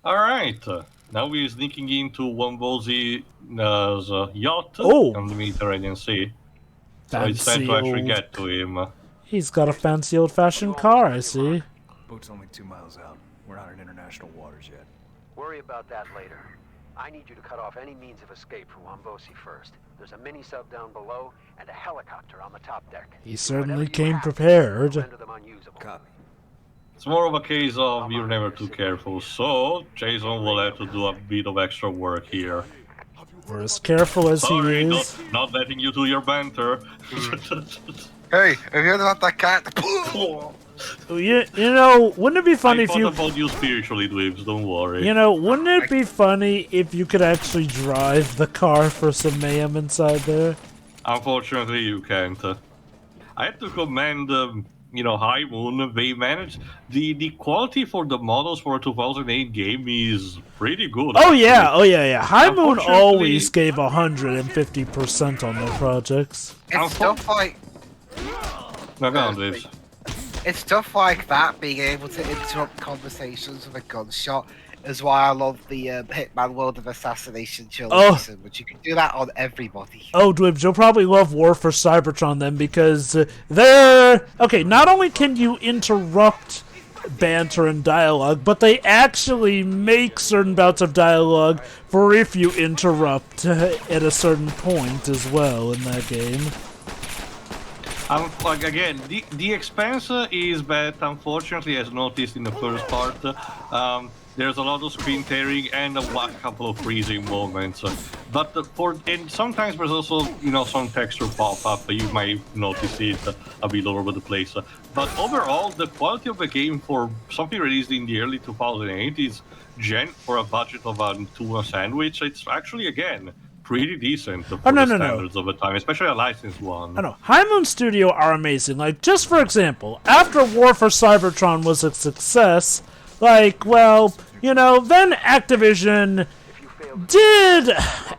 Alright, now we're sneaking into Wombosi's yacht Oh, on the Mediterranean Sea. So it's time fancy to actually old. get to him. He's got a fancy old-fashioned car, I see. Boat's only 2 miles out. We're not in international waters yet. Worry about that later. I need you to cut off any means of escape from Wombosi first. There's a mini-sub down below and a helicopter on the top deck. He certainly Whatever you came have to do prepared. to render them unusable. Copy. It's more of a case of you're never too careful, so Jason will have to do a bit of extra work here. For as careful as Sorry, he is. not letting you do your banter. Hey, have you heard about that cat? You know, wouldn't it be funny I if thought you... about you spiritually, Dweebs, don't worry. You know, wouldn't it be funny if you could actually drive the car for some mayhem inside there? Unfortunately, you can't. I have to commend, High Moon. They managed the quality for the models for a 2008 game is pretty good. Oh actually. yeah. High Moon Unfortunately- always gave 150% on their projects. It's stuff like No, go on, Dweebs. it's stuff like that, being able to interrupt conversations with a gunshot, is why I love the Hitman World of Assassination Children's, but you can do that on everybody. Oh, Dwibs, you'll probably love War for Cybertron then, because they're... Okay, not only can you interrupt banter and dialogue, but they actually make certain bouts of dialogue for if you interrupt at a certain point as well in that game. Like again, the expense is bad. Unfortunately, as noticed in the first part, there's a lot of screen tearing and a couple of freezing moments. But and sometimes there's also some texture pop up. You might notice it a bit all over the place. But overall, the quality of the game for something released in the early 2008 is for a budget of a tuna sandwich. It's actually again pretty decent for the standards of the time, especially a licensed one. I know. High Moon Studio are amazing. Like, just for example, after War for Cybertron was a success, then Activision did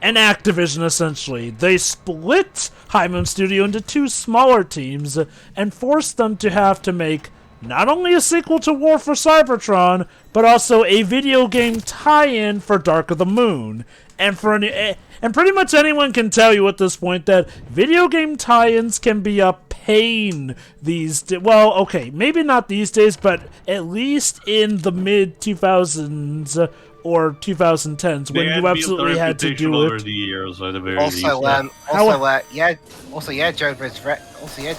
an Activision, essentially. They split High Moon Studio into two smaller teams and forced them to have to make not only a sequel to War for Cybertron, but also a video game tie-in for Dark of the Moon. And pretty much anyone can tell you at this point that video game tie-ins can be a pain these days. Well, okay, maybe not these days, but at least in the mid-2000s or 2010s when you absolutely had to do over it. The years, at the very Also, least. Joe,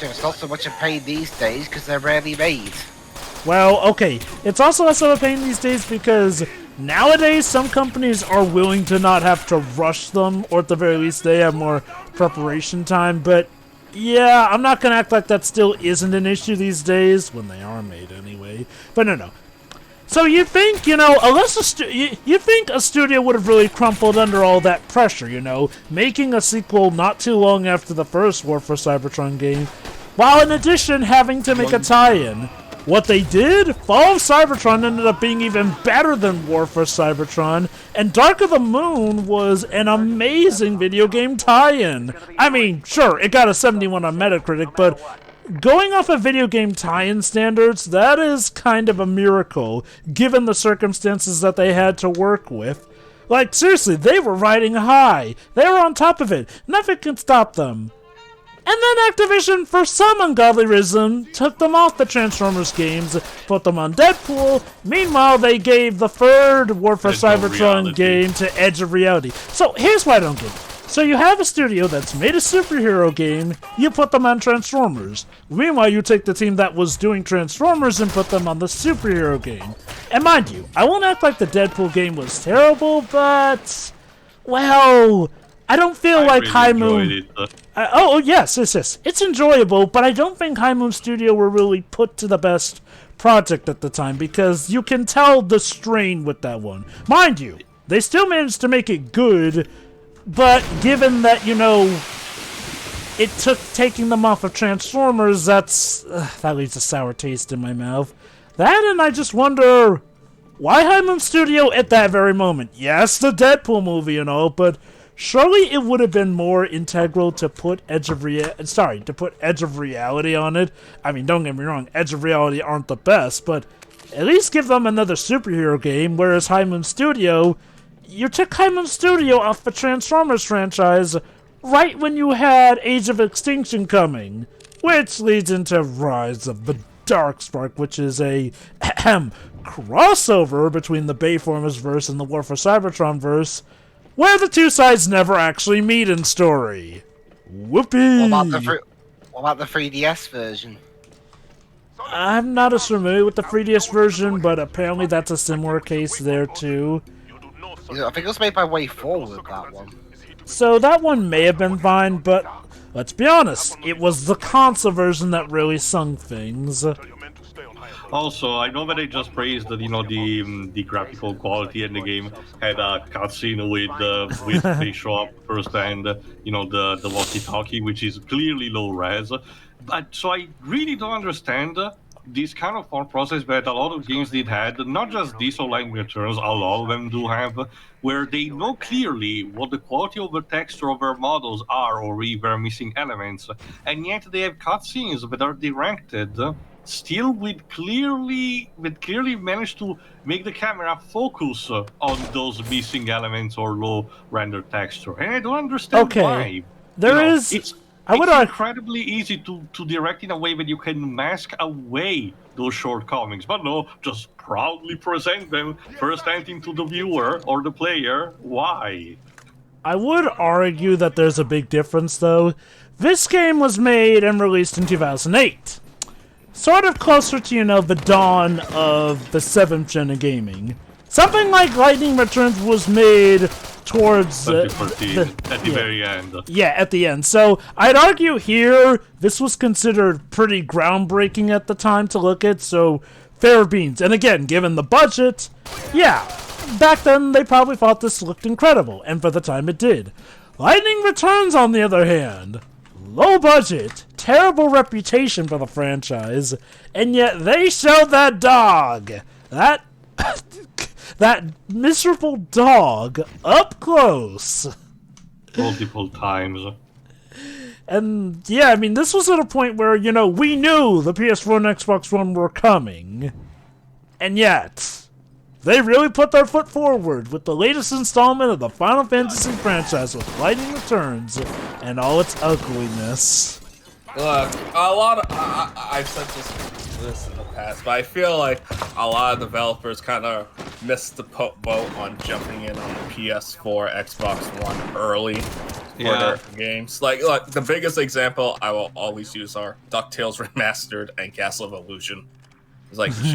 it's not so much a pain these days because they're rarely made. Well, okay, it's also less of a pain these days because nowadays some companies are willing to not have to rush them, or at the very least they have more preparation time, but yeah, I'm not gonna act like that still isn't an issue these days, when they are made anyway. But no. So you'd think, unless you'd think a studio would have really crumpled under all that pressure, making a sequel not too long after the first War for Cybertron game, while in addition having to make a tie-in. What they did, Fall of Cybertron ended up being even better than War for Cybertron, and Dark of the Moon was an amazing video game tie-in. I mean, sure, it got a 71 on Metacritic, but going off of video game tie-in standards, that is kind of a miracle, given the circumstances that they had to work with. Like, seriously, they were riding high. They were on top of it. Nothing can stop them. And then Activision, for some ungodly reason, took them off the Transformers games, put them on Deadpool. Meanwhile, they gave the third War for Cybertron game to Edge of Reality. So here's what I don't get. So you have a studio that's made a superhero game, you put them on Transformers. Meanwhile, you take the team that was doing Transformers and put them on the superhero game. And mind you, I won't act like the Deadpool game was terrible, but... well... I don't feel like really High Moon... yes. It's enjoyable, but I don't think High Moon Studio were really put to the best project at the time, because you can tell the strain with that one. Mind you, they still managed to make it good, but given that, it took taking them off of Transformers, that leaves a sour taste in my mouth. That, and I just wonder, why High Moon Studio at that very moment? Yes, the Deadpool movie and all, but... surely it would have been more integral to put Edge of Reality on it. I mean, don't get me wrong, Edge of Reality aren't the best, but at least give them another superhero game, whereas High Moon Studio, you took High Moon Studio off the Transformers franchise right when you had Age of Extinction coming, which leads into Rise of the Darkspark, which is a crossover between the Bayformers verse and the War for Cybertron verse, where the two sides never actually meet in story. Whoopee! What about the 3DS version? I'm not as familiar with the 3DS version, but apparently that's a similar case there too. I think it was made by Way Forward, that one. So that one may have been fine, but let's be honest, it was the console version that really sung things. Also, I know that I just praised that, the graphical quality in the game had a cutscene with they show up first and the walkie-talkie, which is clearly low res. But so I really don't understand this kind of thought process that a lot of games did had, not just these online returns, a lot of them do have, where they know clearly what the quality of the texture of their models are or if they're missing elements, and yet they have cutscenes that are directed still with clearly managed to make the camera focus on those missing elements or low render texture. And I don't understand why. It's incredibly easy to direct in a way that you can mask away those shortcomings, but no, just proudly present them first handing to the viewer or the player. Why? I would argue that there's a big difference, though. This game was made and released in 2008. Sort of closer to, the dawn of the 7th gen of gaming. Something like Lightning Returns was made towards 2014, at the very end. Yeah, at the end. So I'd argue here this was considered pretty groundbreaking at the time to look at, so fair beans. And again, given the budget, yeah, back then they probably thought this looked incredible, and for the time it did. Lightning Returns, on the other hand, low budget, terrible reputation for the franchise, and yet they showed that dog, that miserable dog, up close. Multiple times. And yeah, I mean, this was at a point where, we knew the PS4 and Xbox One were coming, and yet they really put their foot forward with the latest installment of the Final Fantasy franchise with Lightning Returns and all its ugliness. Look, I've said this in the past, but I feel like a lot of developers kind of missed the boat on jumping in on the PS4, Xbox One early for their games. Like, look, the biggest example I will always use are DuckTales Remastered and Castle of Illusion. It's like, you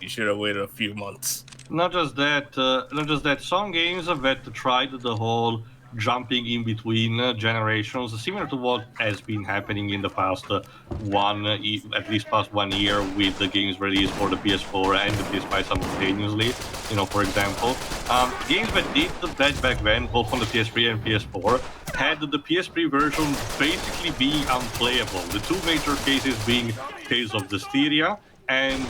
should have waited a few months. Not just that. Some games that tried the whole jumping in between generations, similar to what has been happening in the past at least past 1 year with the games released for the PS4 and the PS5 simultaneously. For example, games that did that back then, both on the PS3 and PS4, had the PS3 version basically being unplayable. The two major cases being Tales of Destiria and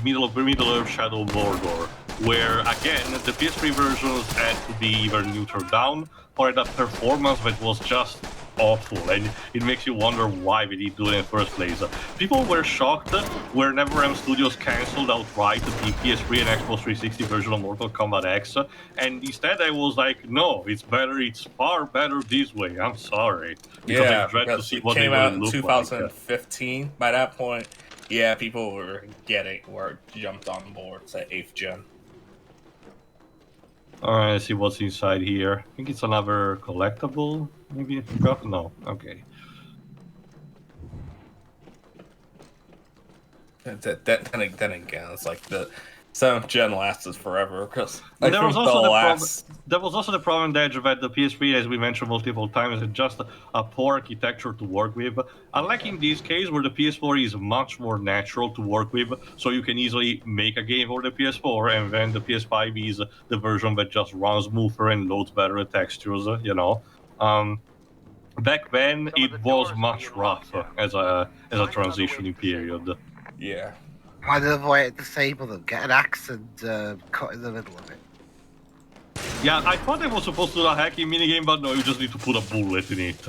Middle-earth Shadow of Mordor, where, again, the PS3 versions had to be either neutered down or had a performance that was just awful, and it makes you wonder why they did do it in the first place. People were shocked where NetherRealm Studios cancelled outright the PS3 and Xbox 360 version of Mortal Kombat X, and instead I was like, no, it's far better this way. I'm sorry. Because I dread to see what it came out in look 2015. like. By that point, yeah, people were jumped on board to 8th gen. Alright, let's see what's inside here. I think it's another collectible, maybe? No, okay. Then again, it's like the 7th gen lasted forever, because there was also the problem that the PS3, as we mentioned multiple times, is just a poor architecture to work with. Unlike in this case, where the PS4 is much more natural to work with, so you can easily make a game for the PS4, and then the PS5 is the version that just runs smoother and loads better textures, Back then, it was much rougher as a transitioning period. Yeah. Why did I disable them? Get an axe and cut in the middle of it. Yeah, I thought I was supposed to do a hacking minigame, but no, you just need to put a bullet in it.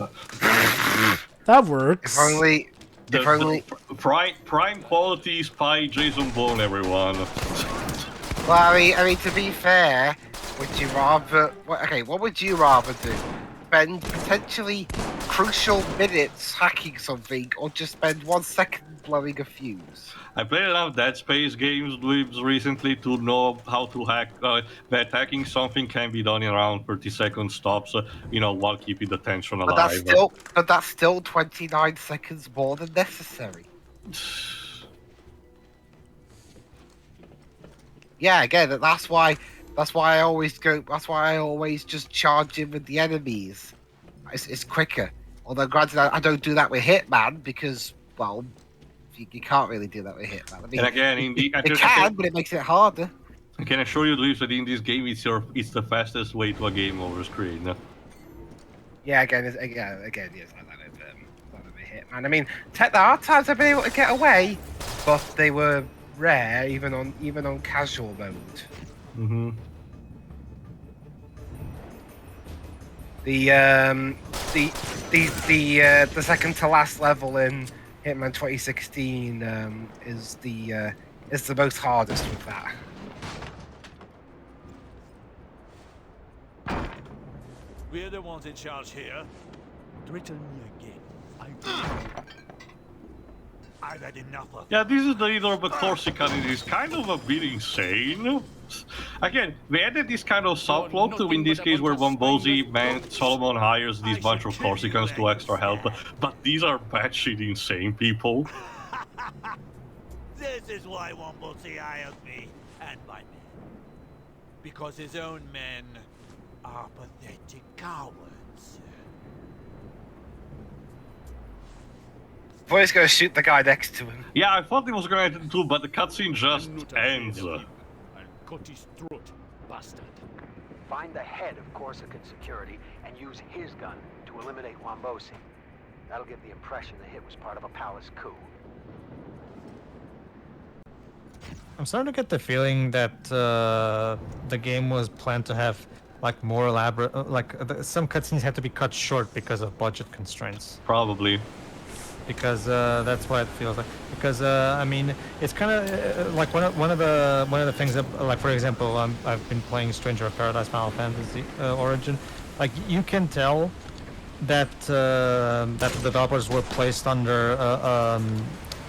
That works. If only... prime quality spy Jason Bourne, everyone. Well, I mean, to be fair, would you rather... what would you rather do? Spend potentially crucial minutes hacking something, or just spend 1 second blowing a fuse? I played enough Dead Space games recently to know how to hack. That hacking something can be done in around 30-second stops, while keeping the tension alive. But that's still 29 seconds more than necessary. Yeah, again, that's why I always go. That's why I always just charge in with the enemies. It's quicker. Although, granted, I don't do that with Hitman because, well, you can't really do that with Hitman. I mean, and again, it can, but it makes it harder. I can assure you, Luis, that in this game, it's the fastest way to a game over screen. Yeah, again, yes, like that with Hitman. I mean, there are times I've been able to get away, but they were rare, even on casual mode. Mm-hmm. The second to last level in Hitman 2016 is the most hardest with that. We're the ones in charge here. Threaten me again. I've had enough of... Yeah, this is the leader of the Corsican. It is kind of a bit insane. Again, we added this kind of subplot to, in this case, where Wombosi, Solomon hires these bunch of Corsicans to extra help, but these are batshit insane people. This is why Wombosi hired me and my men. Because his own men are pathetic cowards. Boy's gonna shoot the guy next to him. Yeah, I thought he was going to do, but the cutscene just ends. I'll cut his throat, bastard. Find the head of Corsican security and use his gun to eliminate Wombosi. That'll give the impression the hit was part of a palace coup. I'm starting to get the feeling that the game was planned to have like more elaborate, some cutscenes had to be cut short because of budget constraints. Probably. Because that's what it feels like. Because I mean, it's kind of like one of the things that, like, for example, I've been playing Stranger of Paradise Final Fantasy Origin. Like, you can tell that that the developers were placed under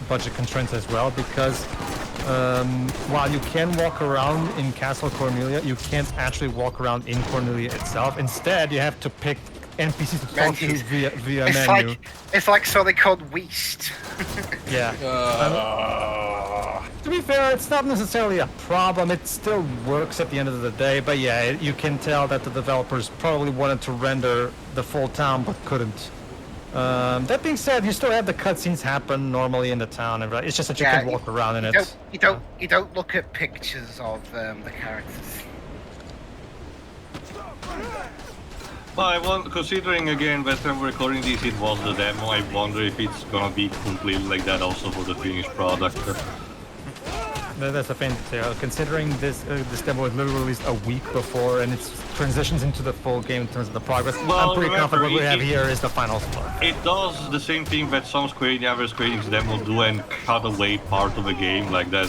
budget constraints as well, because while you can walk around in Castle Cornelia, you can't actually walk around in Cornelia itself. Instead, you have to pick NPCs to talk to via menu. It's like something called Weast. Yeah. To be fair, it's not necessarily a problem. It still works at the end of the day. But yeah, you can tell that the developers probably wanted to render the full town but couldn't. That being said, you still have the cutscenes happen normally in the town. It's just that you can walk around in it. You don't look at pictures of the characters. Well, considering again that I'm recording this, it was the demo. I wonder if it's gonna be completely like that also for the finished product. That's the thing. Considering this demo was literally released a week before, and it transitions into the full game in terms of the progress. Well, I'm pretty confident what we have here is the final spot. It does the same thing that some other Square Enix demos do, and cut away part of the game, like that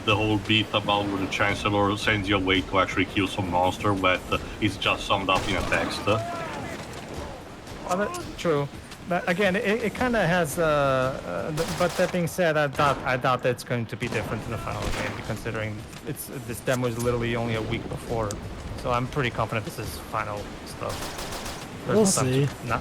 the whole bit about where the Chancellor sends you away to actually kill some monster, but it's just summed up in a text. Well, that's true. But again, it kind of has. But that being said, I doubt that it's going to be different in the final game, considering this demo is literally only a week before. So I'm pretty confident this is final stuff. We'll see. No.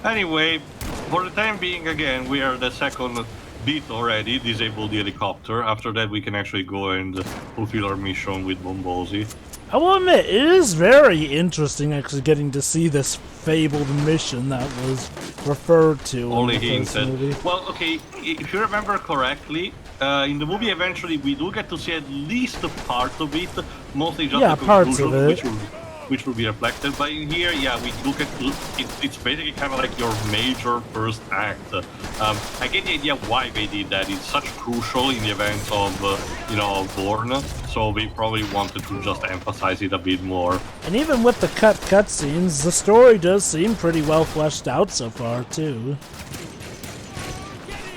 Anyway, for the time being, again, we are the second bit already, disable the helicopter. After that, we can actually go and fulfill our mission with Wombosi. I will admit, it is very interesting actually getting to see this fabled mission that was referred to Only in the first movie. hinted. Well, okay, if you remember correctly, in the movie eventually we do get to see at least a part of it, mostly just the parts of conclusion, it. which will be reflected. But in here, yeah, we look at it's basically kind of like your major first act. I get the idea why they did that. It's such crucial in the events of Bourne, so we probably wanted to just emphasize it a bit more. And even with the cutscenes, the story does seem pretty well fleshed out so far too.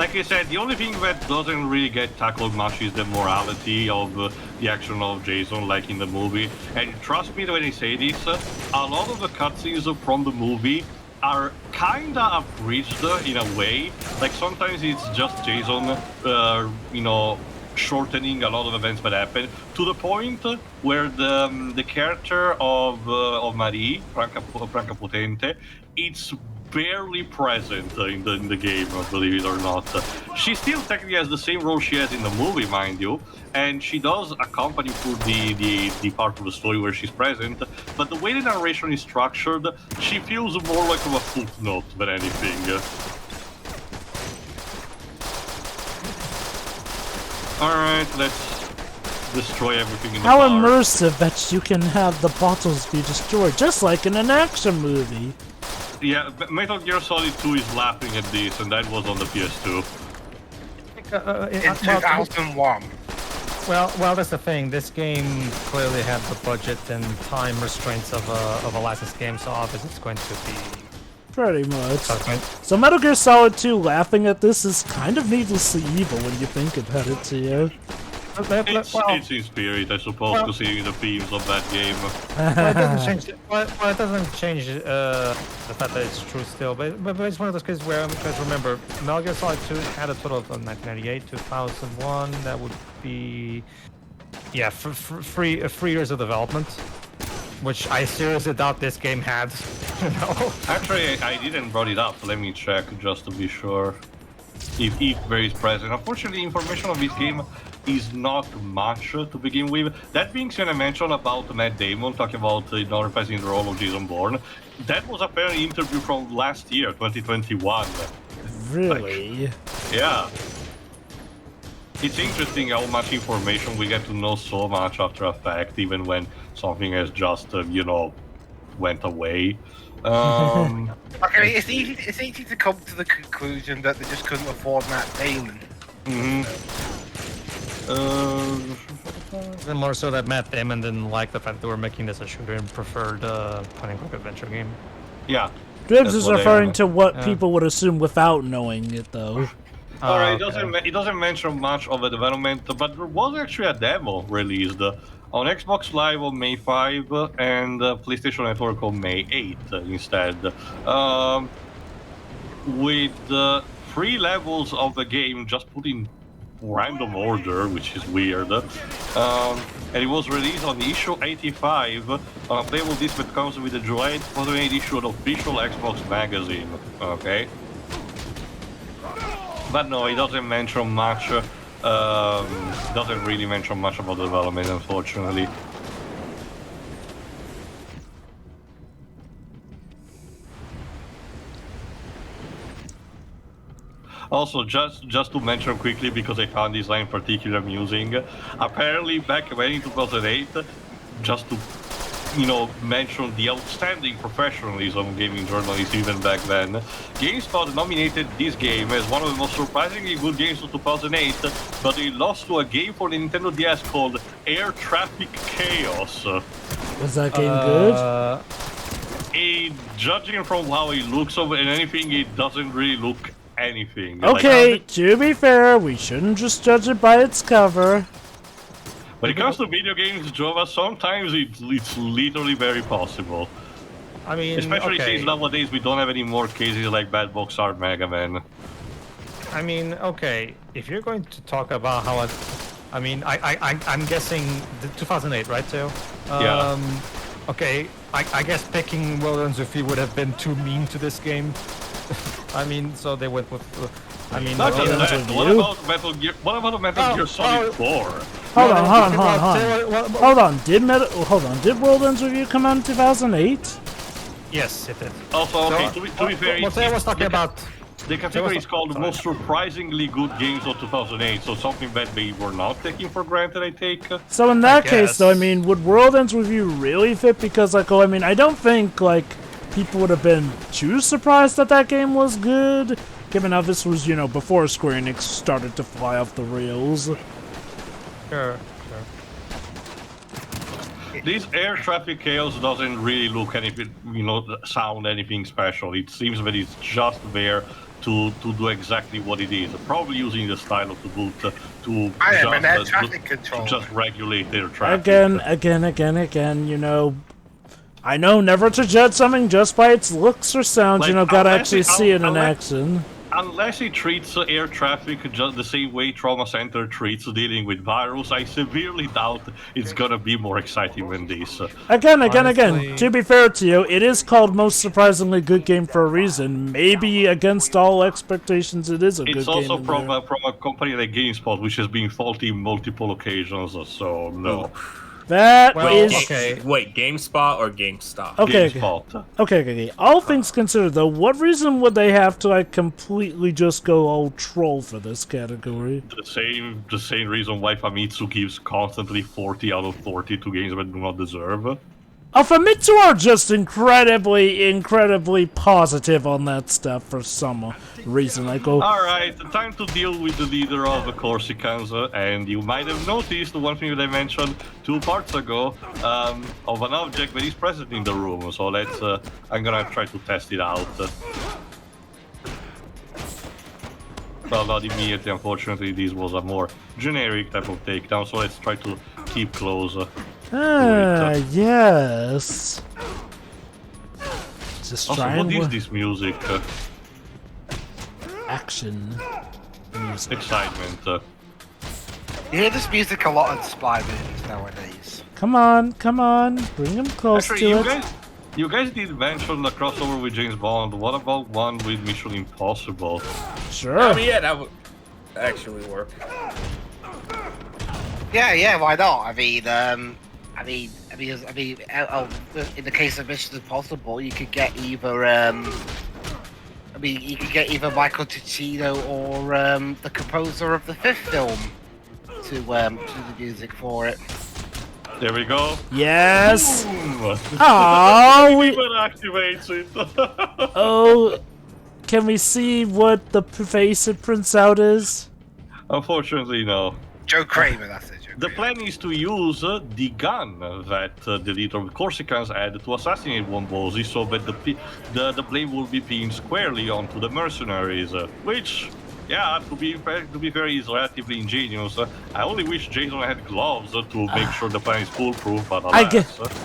like I said, the only thing that doesn't really get tackled much is the morality of the action of Jason, like in the movie. And trust me when I say this, a lot of the cutscenes from the movie are kinda abridged in a way. Like sometimes it's just Jason, shortening a lot of events that happen to the point where the character of Marie, Franca Potente, it's barely present in the game, believe it or not. She still technically has the same role she has in the movie, mind you, and she does accompany for the part of the story where she's present, but the way the narration is structured, she feels more like of a footnote than anything. Alright, let's destroy everything in the How bar. immersive that you can have the bottles be destroyed, just like in an action movie. Yeah, Metal Gear Solid 2 is laughing at this, and that was on the PS2. In 2001. Well, that's the thing. This game clearly had the budget and time restraints of a licensed game, so obviously it's going to be. Pretty much. So Metal Gear Solid 2 laughing at this is kind of needlessly evil when you think about it, Tio. It's in spirit, I suppose, considering the themes of that game. It doesn't change. It doesn't change the fact that it's true still. But it's one of those cases where, because remember, Metal Gear Solid 2 had a total of 1998, 2001. That would be, yeah, 3 years of development, which I seriously doubt this game had. No. Actually, I didn't brought it up. Let me check just to be sure if there is present. Unfortunately, information on this game is not much to begin with. That being said, I mentioned about Matt Damon talking about reprising the role of Jason Bourne. That was apparently an interview from last year, 2021. Really? Like, yeah. It's interesting how much information we get to know so much after a fact, even when something has just, went away. Okay, it's easy to come to the conclusion that they just couldn't afford Matt Damon. And more so that Matt Damon didn't like the fact that they were making this a shooter and preferred point-and-click adventure game. Yeah. Dribs is referring to what people would assume without knowing it, though. Alright, it doesn't mention much of the development, but there was actually a demo released on Xbox Live on May 5 and PlayStation Network on May 8 instead. With 3 levels of the game just put in random order, which is weird. And it was released on the issue 85 on a playable disc that comes with the July 2008 issue of official Xbox magazine. Okay? But no, it doesn't mention much. Doesn't really mention much about the development, unfortunately. Also, just to mention quickly, because I found this line particularly amusing, apparently back when in 2008, just to mention the outstanding professionalism of gaming journalists even back then, GameSpot nominated this game as one of the most surprisingly good games of 2008, but it lost to a game for the Nintendo DS called Air Traffic Chaos. Was that game good? Judging from how it looks and anything, it doesn't really look anything. Okay, to be fair, we shouldn't just judge it by its cover. When it comes to video games, Jova, sometimes it's literally very possible. I mean, especially okay. since nowadays we don't have any more cases like Bad Box Art Mega Man. I mean, okay, if you're going to talk about how I'm guessing 2008, right, Teo? Yeah. Okay, I guess picking World Ends With You would have been too mean to this game. I mean, so they went with. Not just that. What about Metal Gear? What about Metal Gear Solid 4? Hold on. Did World Ends With You come out in 2008? Yes, it did. Also, okay, to be fair, what I was talking about. The category is called Most Surprisingly Good Games of 2008, so something that they were not taking for granted, I take. So in that case, though, I mean, would World Ends With You really fit? Because, I don't think, people would have been too surprised that that game was good, given how this was, before Square Enix started to fly off the rails. Sure. This Air Traffic Chaos doesn't really look anything, sound anything special. It seems that it's just there to do exactly what it is. Probably using the style of the boot to I am an air just, traffic to controller. just regulate their traffic. Again, you know, I know never to judge something just by its looks or sounds, you Like, know, gotta unless actually it- see it in unless- action. Unless it treats air traffic just the same way Trauma Center treats dealing with virus, I severely doubt it's gonna be more exciting than this. Again, Honestly- to be fair to you, it is called Most Surprisingly Good Game for a reason. Maybe against all expectations, it is a good It's game. also in from there. a company like GameSpot, which has been faulty multiple occasions, so no. That Well, is okay. Wait, GameSpot or GameStop? okay. GameSpot. Okay. All things considered, though, what reason would they have to like completely just go all troll for this category? The same reason why Famitsu gives constantly 40 out of 40 to games that do not deserve. Famitsu are just incredibly positive on that stuff for some reason. Like, oh, Alright, time to deal with the leader of the Corsicans, and you might have noticed one thing that I mentioned 2 parts ago, of an object that is present in the room, so let's, I'm gonna try to test it out. Well, not immediately, unfortunately, this was a more generic type of takedown, so let's try to keep close. yes. Just Also, try what and is this music? action music. Excitement. You hear this music a lot in spy movies nowadays. Come on, bring him close Actually, to it. you guys did mention the crossover with James Bond. What about one with Mission Impossible? Sure. I mean, yeah, that would actually work. Yeah, why not? I mean, in the case of Mission Impossible, you could get either, you could get either Michael Giacchino or the composer of the 5th film to do the music for it. There we go. Yes. Boom. Oh, we. Even activates it. Oh, can we see what the face it prints out is? Unfortunately, no. Joe Kramer, that's it. Joe The Kramer. plan is to use the gun that the leader of the Corsicans had to assassinate Wombosi, so that the blame will be pinned squarely onto the mercenaries, which, yeah, to be fair, is relatively ingenious. I only wish Jason had gloves to make sure the plan is foolproof, but alas.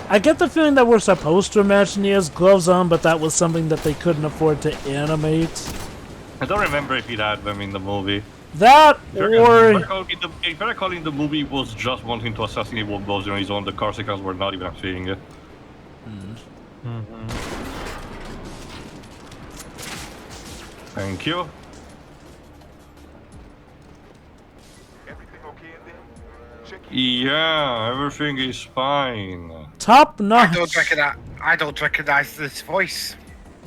I get the feeling that we're supposed to imagine he has gloves on, but that was something that they couldn't afford to animate. I don't remember if he had them in the movie. That If or I recall in the movie was just wanting to assassinate Wombosi on his own, the Corsicans were not even a thing. Thank you. Yeah, everything is fine. top I notch. don't recognize this voice.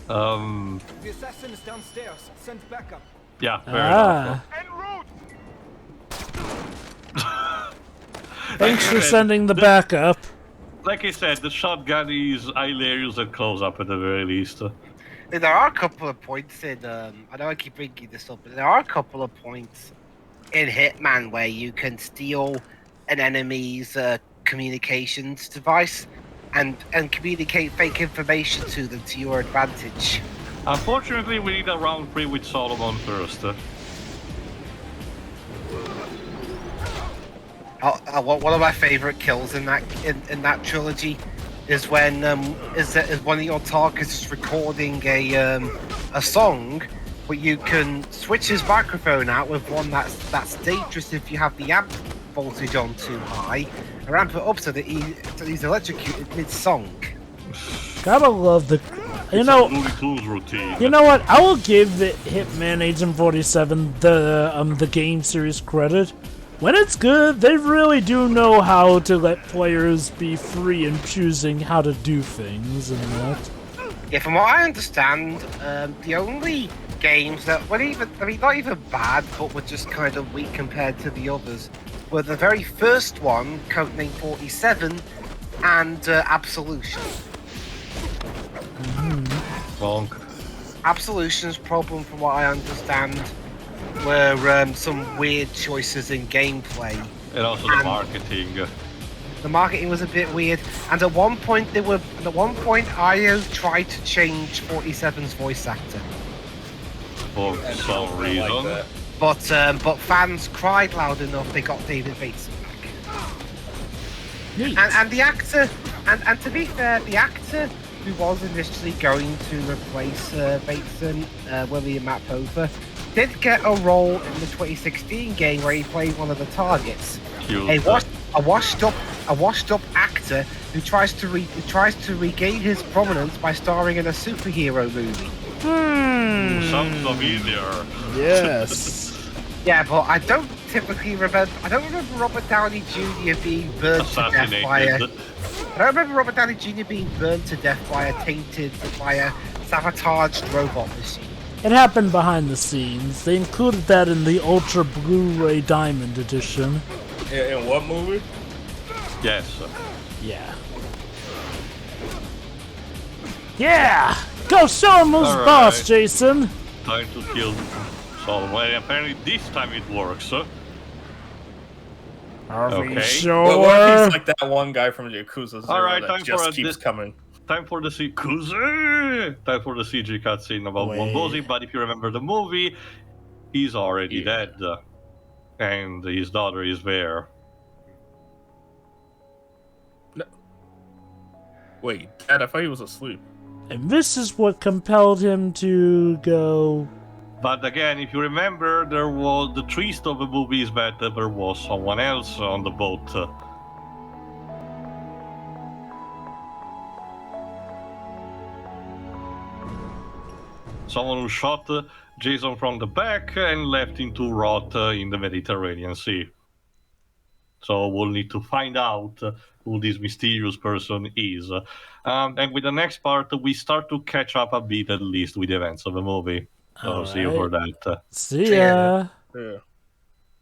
The assassin is downstairs. Send backup. yeah, fair enough. Thanks for said, sending the backup. Like I said, the shotgun is hilarious at close up at the very least. There are a couple of points in. I know I keep bringing this up, but there are a couple of points in Hitman where you can steal an enemy's communications device and communicate fake information to them to your advantage. Unfortunately, we need a round 3 with Solomon first. One of my favorite kills in that trilogy is when is one of your targets is recording a song, but you can switch his microphone out with one that's dangerous if you have the amp voltage on too high, and ramp it up so that he's electrocuted mid-song. Gotta love the. You It's know. a Looney Tunes routine. You know what? I will give the Hitman Agent 47 the game series credit. When it's good, they really do know how to let players be free in choosing how to do things and that. Yeah, from what I understand, the only games that were not even bad, but were just kind of weak compared to the others, were the very first one, Codename 47, and Absolution. Bonk. Absolution's problem, from what I understand, were some weird choices in gameplay. And also the marketing. The marketing was a bit weird, and at one point IO tried to change 47's voice actor. for some I reason. like that. But fans cried loud enough they got David Bateson back. Neat. And the actor, and to be fair, the actor who was initially going to replace Bateson, William Matpother, did get a role in the 2016 game where he played one of the targets. A washed up actor who tries to regain his prominence by starring in a superhero movie. Sounds familiar. Yes. Yeah, but I don't typically remember. I don't remember Robert Downey Jr. being burned to death by a. Assassinated. I don't remember Robert Downey Jr. being burned to death by a sabotaged robot machine. It happened behind the scenes. They included that in the Ultra Blu-ray Diamond Edition. In what movie? Yes. Yeah. Yeah! Go show him who's All boss, right. Jason! Time to kill Solomon. Well, apparently this time it works. Are we Okay. sure? Well, what if he's like that one guy from Yakuza 0 Alright, that time just for a keeps coming? Time for the Time for the CG cutscene about Wait. Wombosi, but if you remember the movie, he's already Yeah. dead. And his daughter is there. Wait, Dad, I thought he was asleep. And this is what compelled him to go... But again, if you remember, there was the twist of the movie is that there was someone else on the boat. Someone who shot Jason from the back and left him to rot in the Mediterranean Sea. So we'll need to find out who this mysterious person is. And with the next part, we start to catch up a bit, at least, with the events of the movie. So see you for that. See ya! Yeah.